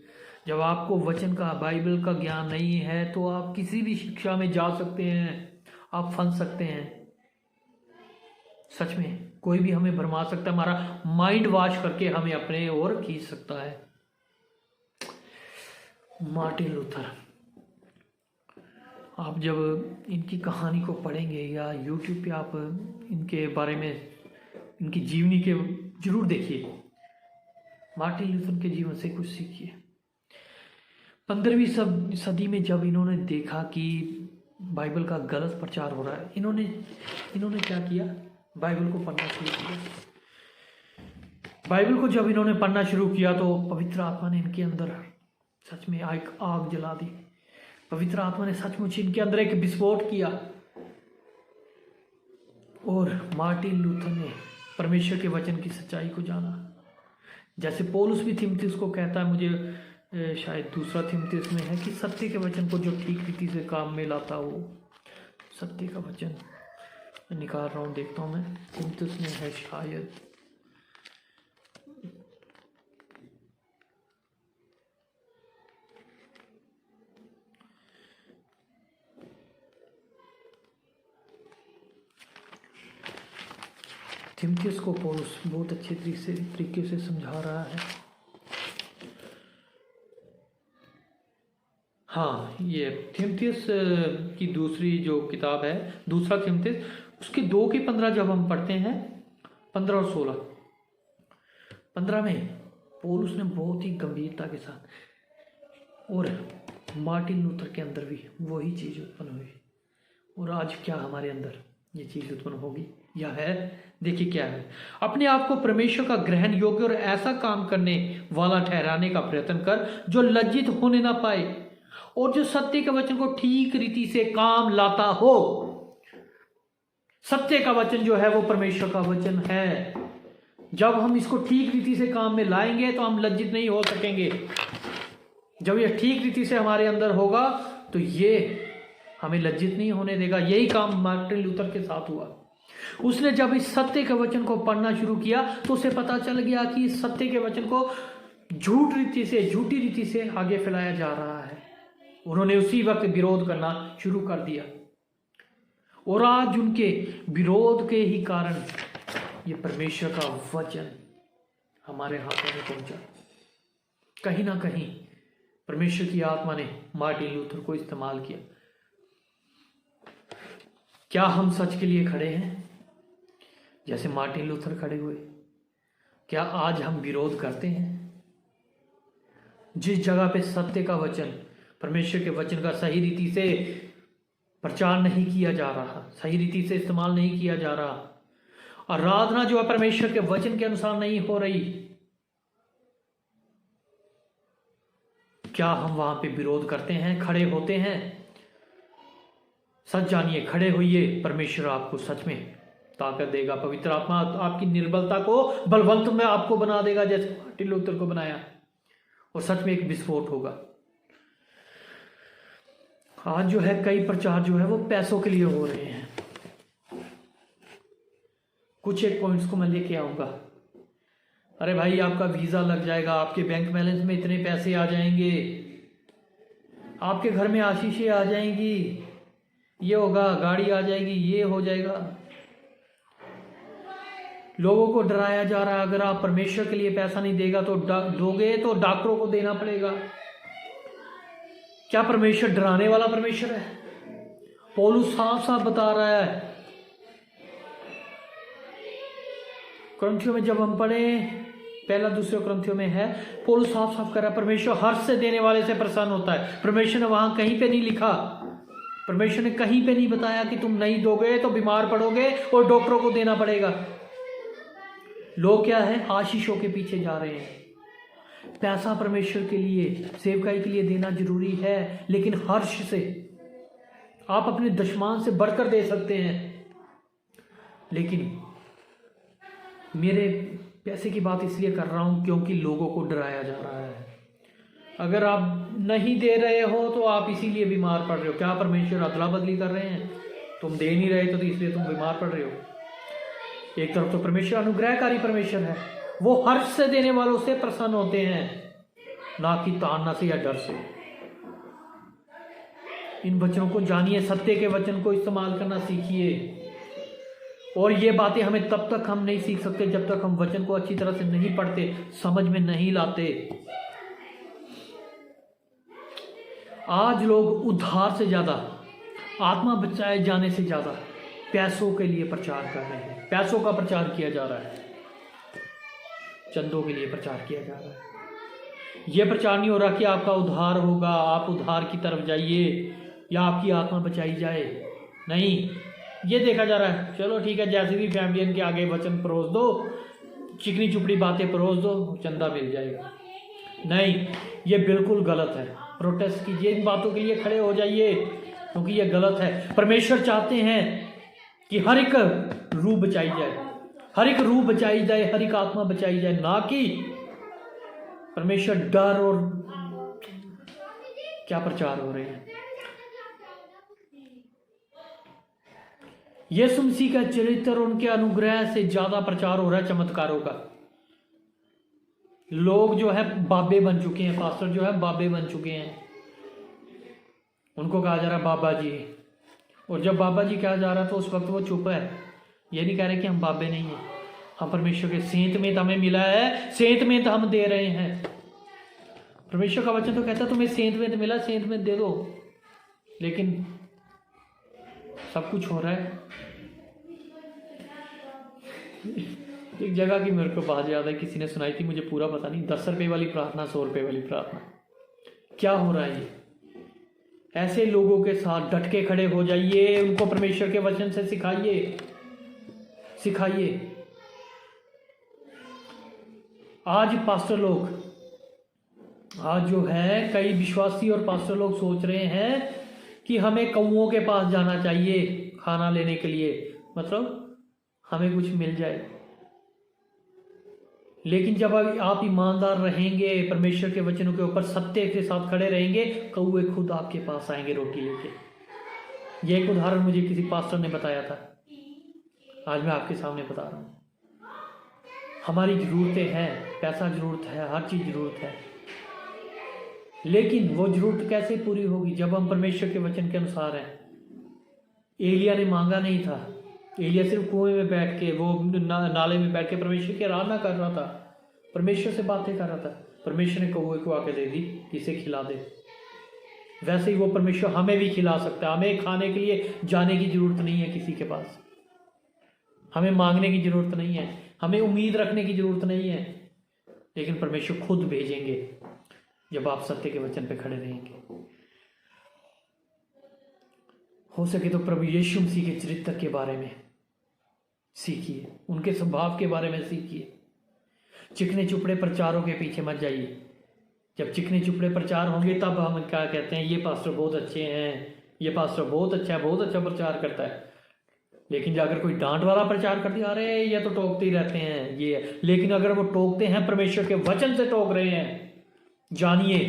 जब आपको वचन का, बाइबल का ज्ञान नहीं है तो आप किसी भी शिक्षा में जा सकते हैं, आप फंस सकते हैं। सच में कोई भी हमें भरमा सकता है, हमारा माइंड वॉश करके हमें अपने ओर खींच सकता है। मार्टिन लूथर, आप जब इनकी कहानी को पढ़ेंगे या यूट्यूब पे आप इनके बारे में, इनकी जीवनी के जरूर देखिए। मार्टिन लूथर के जीवन से कुछ सीखिए। 15वीं सदी में जब इन्होंने देखा कि बाइबल का गलत प्रचार हो रहा है, इन्होंने क्या किया? बाइबल को पढ़ना शुरू किया। बाइबल को जब इन्होंने पढ़ना शुरू किया तो पवित्र आत्मा ने इनके अंदर सच में एक आग जला दी। पवित्र आत्मा ने सचमुच इनके अंदर एक विस्फोट किया और मार्टिन लूथर ने परमेश्वर के वचन की सच्चाई को जाना। जैसे पौलुस भी थिमुथियुस को कहता है, मुझे शायद दूसरा थिमुथियुस में है कि सत्य के वचन को जो ठीक रीति से काम में लाता हो, सत्य का वचन निकाल रहा हूँ, देखता हूँ मैं, थिमुथियुस में है शायद। थिमुथियुस को पौलुस बहुत अच्छे तरीके से समझा रहा है। हाँ, ये थिमुथियुस की दूसरी जो किताब है, दूसरा थिमुथियुस, उसके 2:15 जब हम पढ़ते हैं, 15 और 16, 15 में पौलुस ने बहुत ही गंभीरता के साथ, और मार्टिन लूथर के अंदर भी वही चीज़ उत्पन्न हुई, और आज क्या हमारे अंदर ये चीज़ उत्पन्न होगी, यह है, देखिए क्या है। अपने आप को परमेश्वर का ग्रहण योग्य और ऐसा काम करने वाला ठहराने का प्रयत्न कर जो लज्जित होने ना पाए और जो सत्य के वचन को ठीक रीति से काम लाता हो। सत्य का वचन जो है वो परमेश्वर का वचन है। जब हम इसको ठीक रीति से काम में लाएंगे तो हम लज्जित नहीं हो सकेंगे। जब यह ठीक रीति से हमारे अंदर होगा तो ये हमें लज्जित नहीं होने देगा। यही काम मार्टिन लूथर के साथ हुआ। उसने जब इस सत्य के वचन को पढ़ना शुरू किया तो उसे पता चल गया कि इस सत्य के वचन को झूठी रीति से आगे फैलाया जा रहा है। उन्होंने उसी वक्त विरोध करना शुरू कर दिया, और आज उनके विरोध के ही कारण ये परमेश्वर का वचन हमारे हाथों में पहुंचा। कहीं ना कहीं परमेश्वर की आत्मा ने मार्टिन लूथर को इस्तेमाल किया। क्या हम सच के लिए खड़े हैं जैसे मार्टिन लूथर खड़े हुए? क्या आज हम विरोध करते हैं? जिस जगह पे सत्य का वचन, परमेश्वर के वचन का सही रीति से प्रचार नहीं किया जा रहा, सही रीति से इस्तेमाल नहीं किया जा रहा, आराधना जो है परमेश्वर के वचन के अनुसार नहीं हो रही, क्या हम वहां पे विरोध करते हैं, खड़े होते हैं? सच जानिए, खड़े होइए, परमेश्वर आपको सच में ताकत देगा। पवित्र आत्मा आपकी निर्बलता को बलवंत में आपको बना देगा, जैसे मार्टिन लूथर को बनाया, और सच में एक विस्फोट होगा। आज जो है कई प्रचार जो है वो पैसों के लिए हो रहे हैं। कुछ एक पॉइंट्स को मैं लेके आऊंगा। अरे भाई, आपका वीजा लग जाएगा, आपके बैंक बैलेंस में इतने पैसे आ जाएंगे, आपके घर में आशीषें आ जाएंगी, ये होगा, गाड़ी आ जाएगी, ये हो जाएगा। लोगों को डराया जा रहा है, अगर आप परमेश्वर के लिए पैसा नहीं देगा तो दोगे तो डॉक्टरों को देना पड़ेगा। क्या परमेश्वर डराने वाला परमेश्वर है? पौलुस साफ साफ बता रहा है। कुरिन्थियों में जब हम पढ़े, पहला दूसरे कुरिन्थियों में है, पौलुस साफ साफ कर रहा है परमेश्वर हर्ष से देने वाले से प्रसन्न होता है। परमेश्वर ने वहां कहीं पे नहीं लिखा, परमेश्वर ने कहीं पे नहीं बताया कि तुम नहीं दोगे तो बीमार पड़ोगे और डॉक्टरों को देना पड़ेगा। लोग क्या है, आशीषों के पीछे जा रहे हैं। पैसा परमेश्वर के लिए, सेवकाई के लिए देना जरूरी है, लेकिन हर्ष से। आप अपने दशमान से बढ़कर दे सकते हैं, लेकिन मेरे पैसे की बात इसलिए कर रहा हूं क्योंकि लोगों को डराया जा रहा है। अगर आप नहीं दे रहे हो तो आप इसीलिए बीमार पड़ रहे हो। क्या परमेश्वर अदला बदली कर रहे हैं? तुम दे नहीं रहे तो इसलिए तुम बीमार पड़ रहे हो। एक तरफ तो परमेश्वर अनुग्रहकारी परमेश्वर है, वो हर्ष से देने वालों से प्रसन्न होते हैं, ना कि ताड़ना से या डर से। इन वचनों को जानिए, सत्य के वचन को इस्तेमाल करना सीखिए। और ये बातें हमें तब तक हम नहीं सीख सकते जब तक हम वचन को अच्छी तरह से नहीं पढ़ते, समझ में नहीं लाते। आज लोग उद्धार से ज्यादा, आत्मा बचाए जाने से ज्यादा पैसों के लिए प्रचार कर रहे हैं। पैसों का प्रचार किया जा रहा है, चंदों के लिए प्रचार किया जा रहा है। यह प्रचार नहीं हो रहा कि आपका उद्धार होगा, आप उद्धार की तरफ जाइए या आपकी आत्मा बचाई जाए। नहीं, ये देखा जा रहा है, चलो ठीक है, जैसे भी फैमिलियन के आगे वचन परोस दो, चिकनी चुपड़ी बातें परोस दो, चंदा मिल जाएगा। नहीं, ये बिल्कुल गलत है। प्रोटेस्ट कीजिए, इन बातों के लिए खड़े हो जाइए, क्योंकि ये गलत है। परमेश्वर चाहते हैं कि हर एक रूह बचाई जाए, हर एक रूह बचाई जाए, हर एक आत्मा बचाई जाए, ना कि परमेश्वर डर और क्या प्रचार हो रहे हैं। यीशु मसीह का चरित्र और उनके अनुग्रह से ज्यादा प्रचार हो रहा है चमत्कारों का। लोग जो है बाबे बन चुके हैं, पास्टर जो है बाबे बन चुके हैं, उनको कहा जा रहा है बाबा जी, और जब बाबा जी कहा जा रहा तो उस वक्त वो चुप है। ये नहीं कह रहे कि हम बाबे नहीं हैं, हम परमेश्वर के सेंत में हमें मिला है, सेंत में हम दे रहे हैं। परमेश्वर का वचन तो कहता है तुम्हें सेंत में मिला, सेंत में दे दो, लेकिन सब कुछ हो रहा है। एक जगह की मेरे को बात याद है, किसी ने सुनाई थी, मुझे पूरा पता नहीं, 10 रुपये वाली प्रार्थना, 100 रुपये वाली प्रार्थना। क्या हो रहा है ये? ऐसे लोगों के साथ डट के खड़े हो जाइए, उनको परमेश्वर के वचन से सिखाइए। आज पास्टर लोग, आज जो है कई विश्वासी और पास्टर लोग सोच रहे हैं कि हमें कौओं के पास जाना चाहिए खाना लेने के लिए, मतलब हमें कुछ मिल जाए। लेकिन जब आप ईमानदार रहेंगे, परमेश्वर के वचनों के ऊपर सत्य के साथ खड़े रहेंगे, कौवे खुद आपके पास आएंगे रोटी लेके। ये एक उदाहरण मुझे किसी पास्टर ने बताया था, आज मैं आपके सामने बता रहा हूँ। हमारी ज़रूरतें हैं, पैसा ज़रूरत है, हर चीज़ ज़रूरत है, लेकिन वो ज़रूरत कैसे पूरी होगी जब हम परमेश्वर के वचन के अनुसार हैं। एलिया ने मांगा नहीं था, एलिया सिर्फ कुएं में बैठ के, वो नाले में बैठ के परमेश्वर की आराधना कर रहा था, परमेश्वर से बातें कर रहा था। परमेश्वर ने कौवे को आके दे दी, इसे खिला दे। वैसे ही वो परमेश्वर हमें भी खिला सकता है। हमें खाने के लिए जाने की जरूरत नहीं है किसी के पास, हमें मांगने की जरूरत नहीं है, हमें उम्मीद रखने की जरूरत नहीं है, लेकिन परमेश्वर खुद भेजेंगे जब आप सत्य के वचन पे खड़े रहेंगे। हो सके तो प्रभु यीशु मसीह के चरित्र के बारे में सीखिए, उनके स्वभाव के बारे में सीखिए। चिकने चुपड़े प्रचारों के पीछे मत जाइए। जब चिकने चुपड़े प्रचार होंगे तब हम क्या कहते हैं, ये पास्टर बहुत अच्छे हैं, ये पास्टर बहुत अच्छा है, बहुत अच्छा प्रचार करता है। लेकिन जो अगर कोई डांट वाला प्रचार करते आ रहे हैं, ये तो टोकते ही रहते हैं ये, लेकिन अगर वो टोकते हैं परमेश्वर के वचन से टोक रहे हैं, जानिए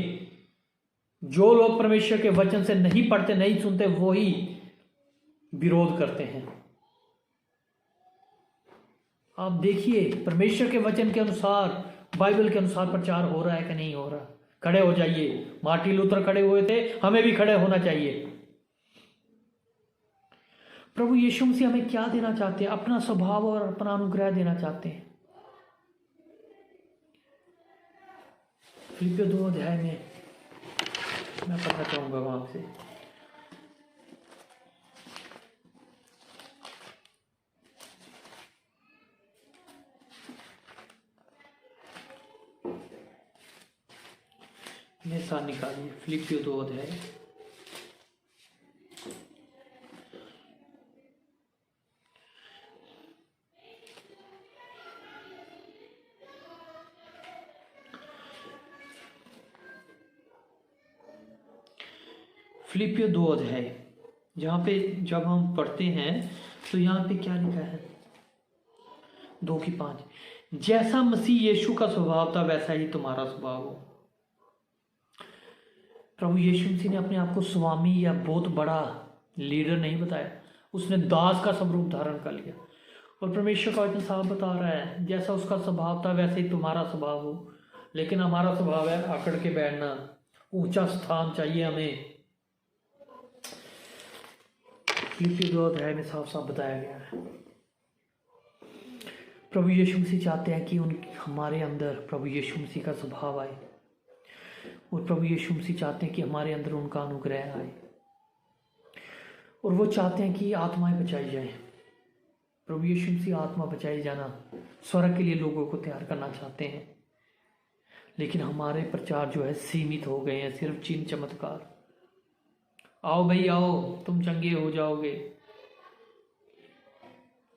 जो लोग परमेश्वर के वचन से नहीं पढ़ते, नहीं सुनते, वो ही विरोध करते हैं। आप देखिए परमेश्वर के वचन के अनुसार, बाइबल के अनुसार प्रचार हो रहा है कि नहीं हो रहा। खड़े हो जाइए। मार्टिन लूथर खड़े हुए थे, हमें भी खड़े होना चाहिए। प्रभु यीशु मसीह हमें क्या देना चाहते हैं? अपना स्वभाव और अपना अनुग्रह देना चाहते हैं। फिलिप्पियों 2 अध्याय में मैं पढ़ना चाहूंगा वहां से। मेरे साथ निकालिए फिलिप्पियों 2 अध्याय। फिलिप्पियों 2 अध्याय, जहाँ पे जब हम पढ़ते हैं तो यहाँ पे क्या लिखा है? 2:5, जैसा मसीह यीशु का स्वभाव था वैसा ही तुम्हारा स्वभाव हो। प्रभु यीशु मसीह ने अपने आप को स्वामी या बहुत बड़ा लीडर नहीं बताया, उसने दास का स्वरूप धारण कर लिया। और परमेश्वर का वचन साफ बता रहा है, जैसा उसका स्वभाव था वैसे ही तुम्हारा स्वभाव हो। लेकिन हमारा स्वभाव है आकड़ के बैठना, ऊंचा स्थान चाहिए हमें। फिलिप्पियों 2 अध्याय में साफ साफ बताया गया है। प्रभु यीशु मसीह चाहते हैं कि हमारे अंदर प्रभु यीशु मसीह का स्वभाव आए, और प्रभु यीशु मसीह चाहते हैं कि हमारे अंदर उनका अनुग्रह आए, और वो चाहते हैं कि आत्माएं बचाई जाए। प्रभु यीशु मसीह आत्मा बचाई जाना, स्वर्ग के लिए लोगों को तैयार करना चाहते हैं। लेकिन हमारे प्रचार जो है सीमित हो गए हैं, सिर्फ चिन्ह चमत्कार। आओ भाई आओ, तुम चंगे हो जाओगे।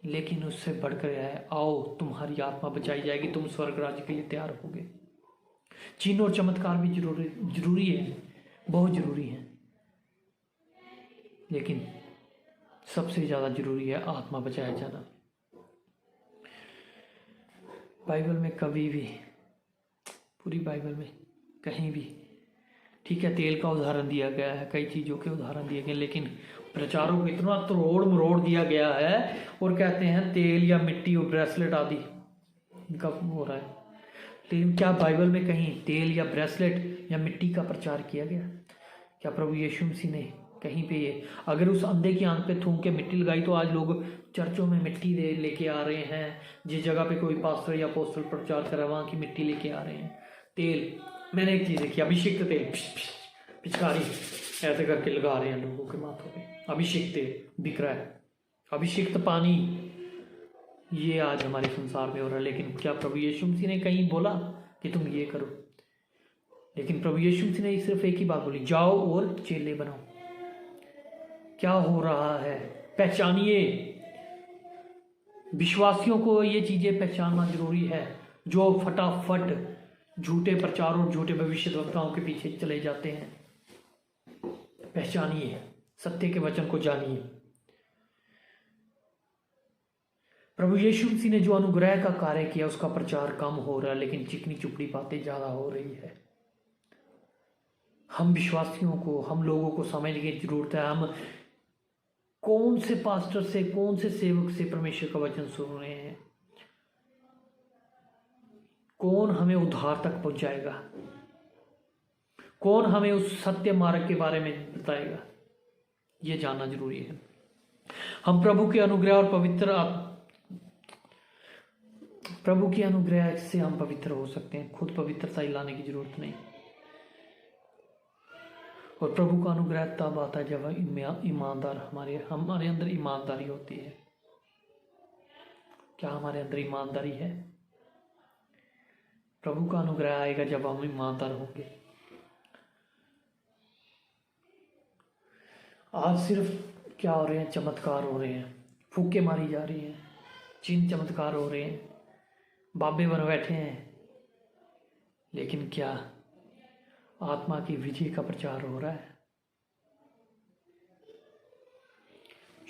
लेकिन उससे बढ़कर है, आओ तुम्हारी आत्मा बचाई जाएगी, तुम स्वर्ग राज्य के लिए तैयार होगे। चिन्ह और चमत्कार भी जरूरी है, बहुत जरूरी है, लेकिन सबसे ज़्यादा जरूरी है आत्मा बचाया जाना। बाइबल में कभी भी, पूरी बाइबल में कहीं भी, ठीक है, तेल का उदाहरण दिया गया है, कई चीज़ों के उदाहरण दिए गए, लेकिन प्रचारों को इतना तोड़ मरोड़ दिया गया है और कहते हैं तेल या मिट्टी और ब्रेसलेट आदि इनका हो रहा है। लेकिन क्या बाइबल में कहीं तेल या ब्रेसलेट या मिट्टी का प्रचार किया गया? क्या प्रभु यीशु मसीह ने कहीं पे ये, अगर उस अंधे की आंख पे थूक के मिट्टी लगाई तो आज लोग चर्चों में मिट्टी दे लेके आ रहे हैं, जिस जगह पे कोई पास्टर या पोस्टर प्रचार कर रहा है वहाँ की मिट्टी लेके आ रहे हैं। तेल, मैंने एक चीज़ देखी, अभिषेक तेल, पिचकारी ऐसे करके लगा रहे हैं लोगों के माथों पे, अभिषेक तेल बिक रहा है, अभिषेक पानी, ये आज हमारे संसार में हो रहा है। लेकिन क्या प्रभु यीशु मसीह ने कहीं बोला कि तुम ये करो? लेकिन प्रभु यीशु मसीह ने सिर्फ एक ही बात बोली, जाओ और चेले बनाओ। क्या हो रहा है? पहचानिए। विश्वासियों को ये चीजें पहचानना जरूरी है, जो फटाफट झूठे प्रचार और झूठे भविष्यद्वक्ताओं के पीछे चले जाते हैं। पहचानिए, सत्य के वचन को जानिए। प्रभु यीशु मसीह ने जो अनुग्रह का कार्य किया उसका प्रचार कम हो रहा है, लेकिन चिकनी चुपड़ी बातें ज्यादा हो रही है। हम विश्वासियों को, हम लोगों को समझने की जरूरत है, हम कौन से पास्टर से, कौन से सेवक से परमेश्वर का वचन सुन रहे हैं, कौन हमें उद्धार तक पहुंचाएगा, कौन हमें उस सत्य मार्ग के बारे में बताएगा, यह जानना जरूरी है। हम प्रभु के अनुग्रह और प्रभु के अनुग्रह से हम पवित्र हो सकते हैं, खुद पवित्रता लाने की जरूरत नहीं। और प्रभु का अनुग्रह तब आता है जब ईमानदार हमारे अंदर ईमानदारी होती है। क्या हमारे अंदर ईमानदारी है? प्रभु का अनुग्रह आएगा जब हम ईमानदार होंगे। आज सिर्फ क्या हो रहे हैं? चमत्कार हो रहे हैं, फूके मारी जा रही हैं, चिन्ह चमत्कार हो रहे हैं, बाबे बन बैठे हैं, लेकिन क्या आत्मा की विजय का प्रचार हो रहा है?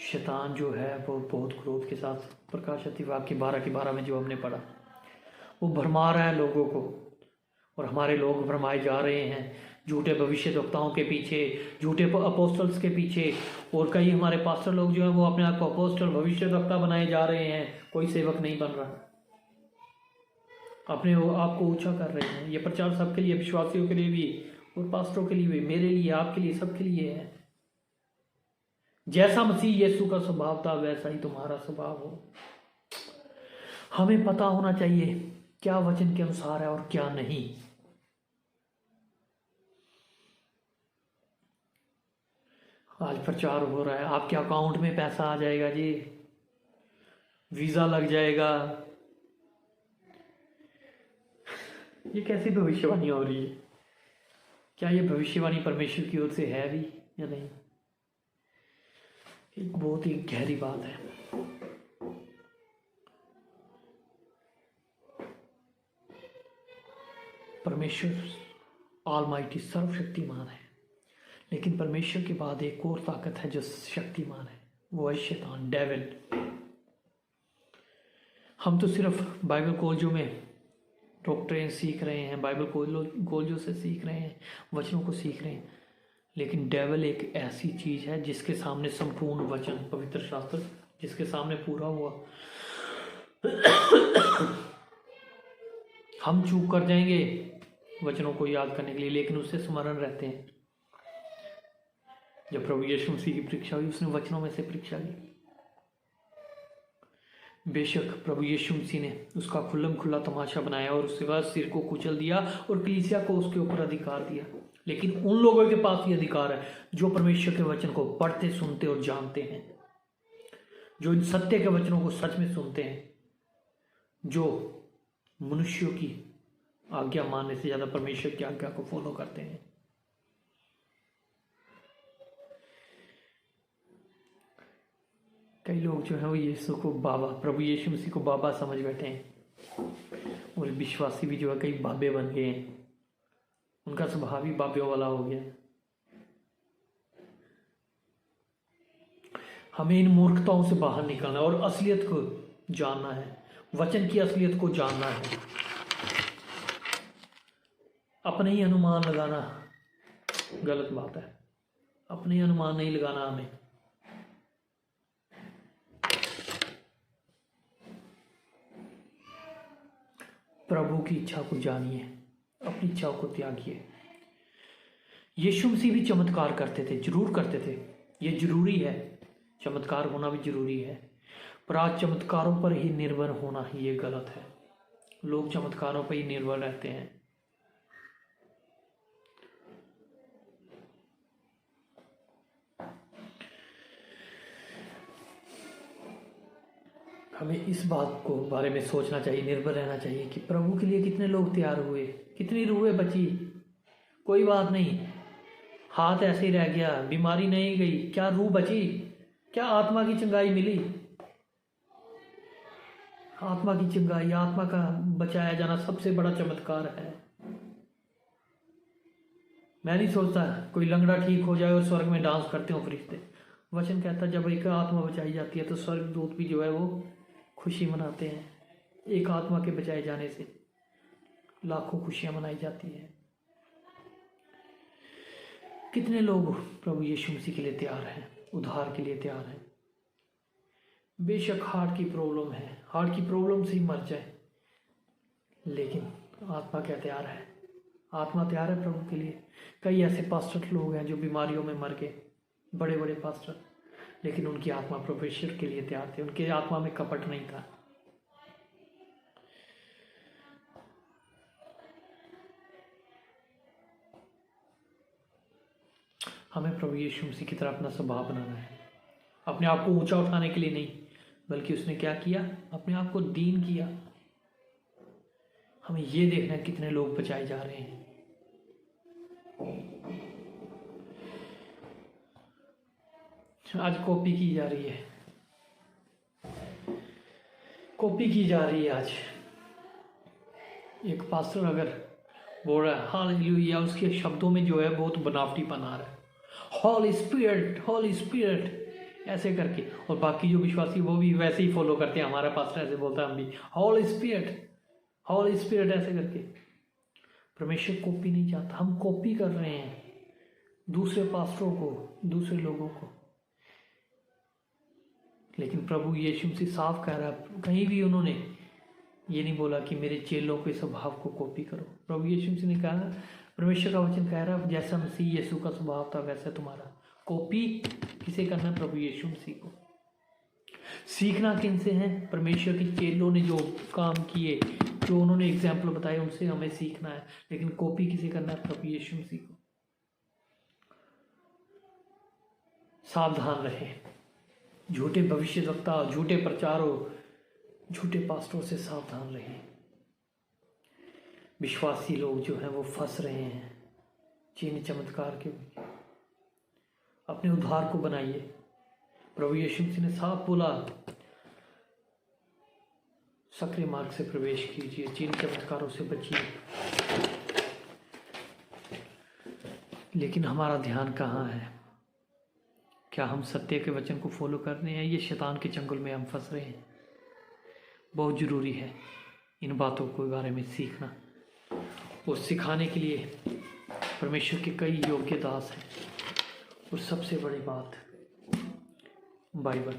शैतान जो है वो बहुत क्रोध के साथ, प्रकाश वाक्य 12 में जो हमने पढ़ा, वो भरमा रहा है लोगों को, और हमारे लोग भरमाए जा रहे हैं झूठे भविष्यद्वक्ताओं के पीछे, झूठे अपोस्टल्स के पीछे। और कई हमारे पास्टर लोग जो हैं वो अपने आप को अपोस्टल भविष्यद्वक्ता बनाए जा रहे हैं, कोई सेवक नहीं बन रहा, अपने आप को ऊंचा कर रहे हैं। ये प्रचार सबके लिए, विश्वासियों के लिए भी और पास्टरों के लिए भी, मेरे लिए, आपके लिए, सबके लिए है। जैसा मसीह यीशु का स्वभाव था वैसा ही तुम्हारा स्वभाव हो। हमें पता होना चाहिए क्या वचन के अनुसार है और क्या नहीं। आज प्रचार हो रहा है, आपके अकाउंट में पैसा आ जाएगा जी, वीजा लग जाएगा। ये कैसी भविष्यवाणी हो रही है? क्या ये भविष्यवाणी परमेश्वर की ओर से है भी या नहीं? एक बहुत ही गहरी बात है। परमेश्वर ऑलमाइटी सर्वशक्तिमान है, लेकिन परमेश्वर के बाद एक और ताकत है जो शक्तिमान है, वो है शैतान, डेविल। हम तो सिर्फ बाइबल कॉलेजों में डॉक्टरेट सीख रहे हैं, बाइबल कॉलेजों से सीख रहे हैं, वचनों को सीख रहे हैं, लेकिन डेविल एक ऐसी चीज है जिसके सामने संपूर्ण वचन, पवित्र शास्त्र जिसके सामने पूरा हुआ, हम चूक कर जाएंगे वचनों को याद करने के लिए, लेकिन उससे स्मरण रहते हैं। जब प्रभु यीशु मसीह की परीक्षा हुई, उसने वचनों में से परीक्षा ली। बेशक प्रभु यीशु मसीह ने उसका खुल्लम खुल्ला तमाशा बनाया और उसके बाद सिर को कुचल दिया और कलीसिया को उसके ऊपर अधिकार दिया, लेकिन उन लोगों के पास ये अधिकार है जो परमेश्वर के वचन को पढ़ते, सुनते और जानते हैं, जो इन सत्य के वचनों को सच में सुनते हैं, जो मनुष्यों की आज्ञा मानने से ज्यादा परमेश्वर की आज्ञा को फॉलो करते हैं। कई लोग जो है वो यीशु को बाबा, प्रभु यीशु मसीह को बाबा समझ बैठे हैं, और विश्वासी भी जो है कई बाबे बन गए हैं, उनका स्वभाव ही बाबियों वाला हो गया। हमें इन मूर्खताओं से बाहर निकलना है और असलियत को जानना है, वचन की असलियत को जानना है। अपने ही अनुमान लगाना गलत बात है, अपने ही अनुमान नहीं लगाना हमें। प्रभु की इच्छा को जानिए, अपनी इच्छाओं को त्यागिए। यीशु मसीह भी चमत्कार करते थे, जरूर करते थे, ये जरूरी है, चमत्कार होना भी जरूरी है, पर आज चमत्कारों पर ही निर्भर होना ही ये गलत है। लोग चमत्कारों पर ही निर्भर रहते हैं। हमें इस बात को बारे में सोचना चाहिए, निर्भर रहना चाहिए कि प्रभु के लिए कितने लोग तैयार हुए, कितनी रूहें बची। कोई बात नहीं, हाथ ऐसे ही रह गया, बीमारी नहीं गई, क्या रूह बची, क्या आत्मा की चंगाई मिली। आत्मा की चंगाई, आत्मा का बचाया जाना सबसे बड़ा चमत्कार है। मैं नहीं सोचता कोई लंगड़ा ठीक हो जाए और स्वर्ग में डांस करते हो फरिश्ते। वचन कहता है जब एक आत्मा बचाई जाती है तो स्वर्ग दूत भी जो है वो खुशी मनाते हैं। एक आत्मा के बचाए जाने से लाखों खुशियां मनाई जाती हैं। कितने लोग प्रभु यीशु मसीह के लिए तैयार हैं, उद्धार के लिए तैयार हैं। बेशक हार्ट की प्रॉब्लम है, हार्ट की प्रॉब्लम से ही मर जाए, लेकिन आत्मा क्या तैयार है, आत्मा तैयार है प्रभु के लिए। कई ऐसे पास्टर लोग हैं जो बीमारियों में मर गए, बड़े बड़े पास्टर, लेकिन उनकी आत्मा परमेश्वर के लिए तैयार थी, उनके आत्मा में कपट नहीं था। हमें प्रभु यीशु मसीह की तरह अपना स्वभाव बनाना है, अपने आप को ऊंचा उठाने के लिए नहीं, बल्कि उसने क्या किया, अपने आप को दीन किया। हमें ये देखना है कितने लोग बचाए जा रहे हैं। आज कॉपी की जा रही है, कॉपी की जा रही है। आज एक पास्टर अगर बोल रहा है हालेलुया, उसके शब्दों में जो है बहुत बनावटीपन आ रहा है, हॉली स्पिरिट ऐसे करके, और बाकी जो विश्वासी वो भी वैसे ही फॉलो करते हैं। हमारा पास्टर ऐसे बोलता है, हम भी हॉली स्पिरिट ऐसे करके। परमेश्वर कॉपी नहीं चाहता, हम कॉपी कर रहे हैं दूसरे पास्टरों को, दूसरे लोगों को। लेकिन प्रभु यीशु मसीह साफ कह रहा है, कहीं भी उन्होंने ये नहीं बोला कि मेरे चेलों के स्वभाव को कॉपी करो। प्रभु यीशु मसीह ने कहा, परमेश्वर का वचन कह रहा है जैसा मसीह यीशु का स्वभाव था वैसा तुम्हारा। कॉपी किसे करना है? प्रभु यीशु मसीह को। सीखना किन से है? परमेश्वर के चेलों ने जो काम किए, जो उन्होंने एग्जाम्पल बताए, उनसे हमें सीखना है। लेकिन कॉपी किसे करना है? प्रभु यीशु मसीह को। सावधान रहे, झूठे भविष्यवक्ता, झूठे प्रचारों, झूठे पास्टरों से सावधान रहे। विश्वासी लोग जो हैं वो फंस रहे हैं चिन्ह चमत्कार के। अपने उद्धार को बनाइए। प्रभु यीशु मसीह ने साफ बोला, सक्रिय मार्ग से प्रवेश कीजिए, चिन्ह चमत्कारों से बचिए। लेकिन हमारा ध्यान कहाँ है? क्या हम सत्य के वचन को फॉलो कर रहे हैं? ये शैतान के चंगुल में हम फंस रहे हैं। बहुत ज़रूरी है इन बातों के बारे में सीखना, और सिखाने के लिए परमेश्वर के कई योग्य दास हैं। और सबसे बड़ी बात बाइबल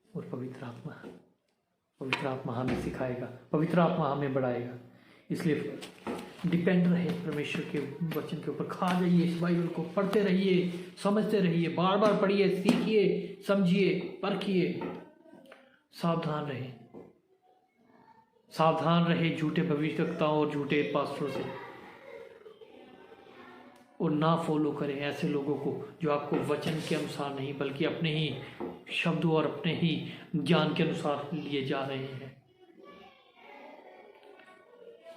और पवित्र आत्मा। पवित्र आत्मा हमें सिखाएगा, पवित्र आत्मा हमें बढ़ाएगा। इसलिए डिपेंड रहे परमेश्वर के वचन के ऊपर। खा जाइए इस बाइबल को, पढ़ते रहिए, समझते रहिए, बार बार पढ़िए, सीखिए, समझिए, परखिए। सावधान रहे, सावधान रहे झूठे भविष्यवक्ताओं और झूठे पास्टरों से, और ना फॉलो करें ऐसे लोगों को जो आपको वचन के अनुसार नहीं बल्कि अपने ही शब्दों और अपने ही ज्ञान के अनुसार लिए जा रहे हैं।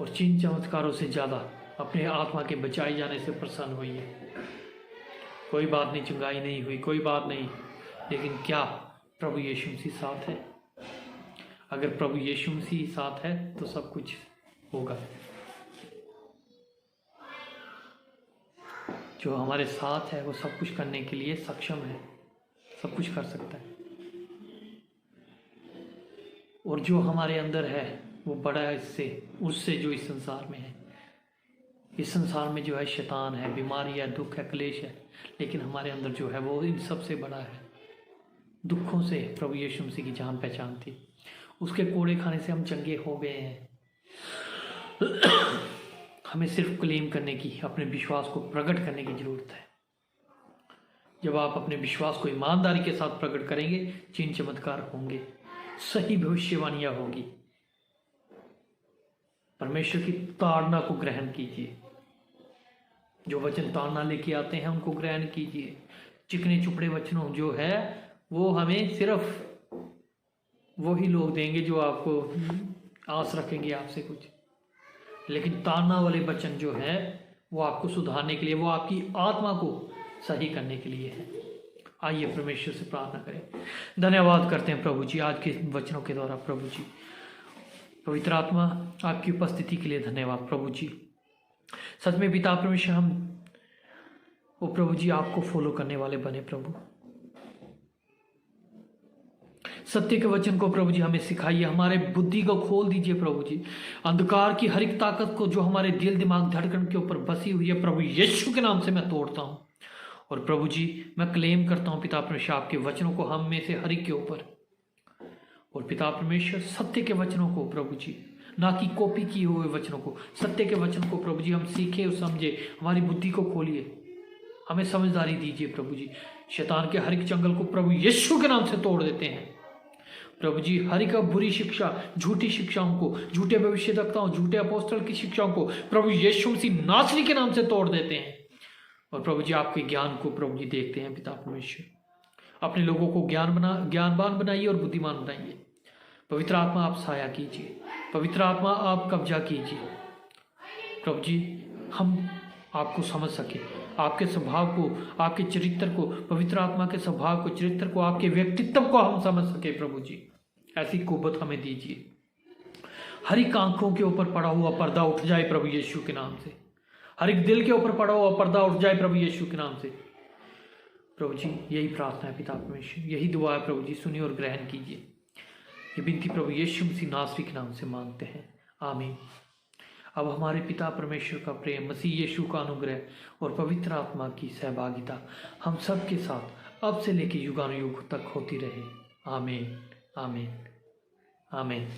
और चिन्ह चमत्कारों से ज़्यादा अपने आत्मा के बचाए जाने से प्रसन्न होइए। कोई बात नहीं, चंगाई नहीं हुई, कोई बात नहीं, लेकिन क्या प्रभु यीशु मसीह साथ है? अगर प्रभु यीशु मसीह साथ है तो सब कुछ होगा। जो हमारे साथ है वो सब कुछ करने के लिए सक्षम है, सब कुछ कर सकता है। और जो हमारे अंदर है वो बड़ा है उससे जो इस संसार में है। इस संसार में जो है शैतान है, बीमारी है, दुख है, क्लेश है, लेकिन हमारे अंदर जो है वो इन सबसे बड़ा है। दुखों से प्रभु यीशु मसीह की जान पहचान थी, उसके कोड़े खाने से हम चंगे हो गए हैं। हमें सिर्फ क्लेम करने की, अपने विश्वास को प्रकट करने की जरूरत है। जब आप अपने विश्वास को ईमानदारी के साथ प्रकट करेंगे, चिन्ह चमत्कार होंगे, सही भविष्यवाणियां होगी। परमेश्वर की ताड़ना को ग्रहण कीजिए। जो वचन ताड़ना लेके आते हैं उनको ग्रहण कीजिए। चिकने चुपड़े वचनों जो है वो हमें सिर्फ वही लोग देंगे जो आपको आस रखेंगे आपसे कुछ, लेकिन ताड़ना वाले वचन जो है वो आपको सुधारने के लिए, वो आपकी आत्मा को सही करने के लिए है। आइए परमेश्वर से प्रार्थना करें। धन्यवाद करते हैं प्रभु जी आज के वचनों के द्वारा। प्रभु जी, पवित्र आत्मा, आपकी उपस्थिति के लिए धन्यवाद प्रभु जी। सच में पिता परमेश्वर, हम वो प्रभु जी आपको फॉलो करने वाले बने प्रभु। सत्य के वचन को प्रभु जी हमें सिखाइए, हमारे बुद्धि को खोल दीजिए प्रभु जी। अंधकार की हर एक ताकत को जो हमारे दिल दिमाग धड़कन के ऊपर बसी हुई है प्रभु यीशु के नाम से मैं तोड़ता हूँ। और प्रभु जी मैं क्लेम करता हूँ पिता परमेश्वर आपके वचनों को हम में से हर एक के ऊपर। और पिता परमेश्वर सत्य के वचनों को प्रभु जी, ना कि कॉपी किए हुए वचनों को, सत्य के वचन को प्रभु जी हम सीखे और समझे। हमारी बुद्धि को खोलिए, हमें समझदारी दीजिए प्रभु जी। शैतान के हर एक जंगल को प्रभु यीशु के नाम से तोड़ देते हैं प्रभु जी। हर एक बुरी शिक्षा, झूठी शिक्षाओं को, झूठे भविष्यवक्ताओं, झूठे अपोस्तल की शिक्षाओं को प्रभु यीशु मसीह नासरी के नाम से तोड़ देते हैं। और प्रभु जी आपके ज्ञान को प्रभु जी देखते हैं पिता परमेश्वर। अपने लोगों को ज्ञानवान बनाइए और बुद्धिमान बनाइए। पवित्र आत्मा आप साया कीजिए, पवित्र आत्मा आप कब्जा कीजिए प्रभु जी। हम आपको समझ सके, आपके स्वभाव को, आपके चरित्र को, पवित्र आत्मा के स्वभाव को, चरित्र को, आपके व्यक्तित्व को हम समझ सके प्रभु जी। ऐसी कुव्वत हमें दीजिए। हर एक आंखों के ऊपर पड़ा हुआ पर्दा उठ जाए प्रभु यीशु के नाम से। हर एक दिल के ऊपर पड़ा हुआ पर्दा उठ जाए प्रभु यीशु के नाम से प्रभु जी। यही प्रार्थना है पिता परमेश्वर, यही दुआ है प्रभु जी, सुनिए और ग्रहण कीजिए। ये विनती प्रभु यीशु मसीह नासरी के नाम से मांगते हैं, आमीन। अब हमारे पिता परमेश्वर का प्रेम, मसीह यीशु का अनुग्रह और पवित्र आत्मा की सहभागिता हम सब के साथ अब से लेकर युगानुयुग तक होती रहे, आमीन, आमीन, आमीन।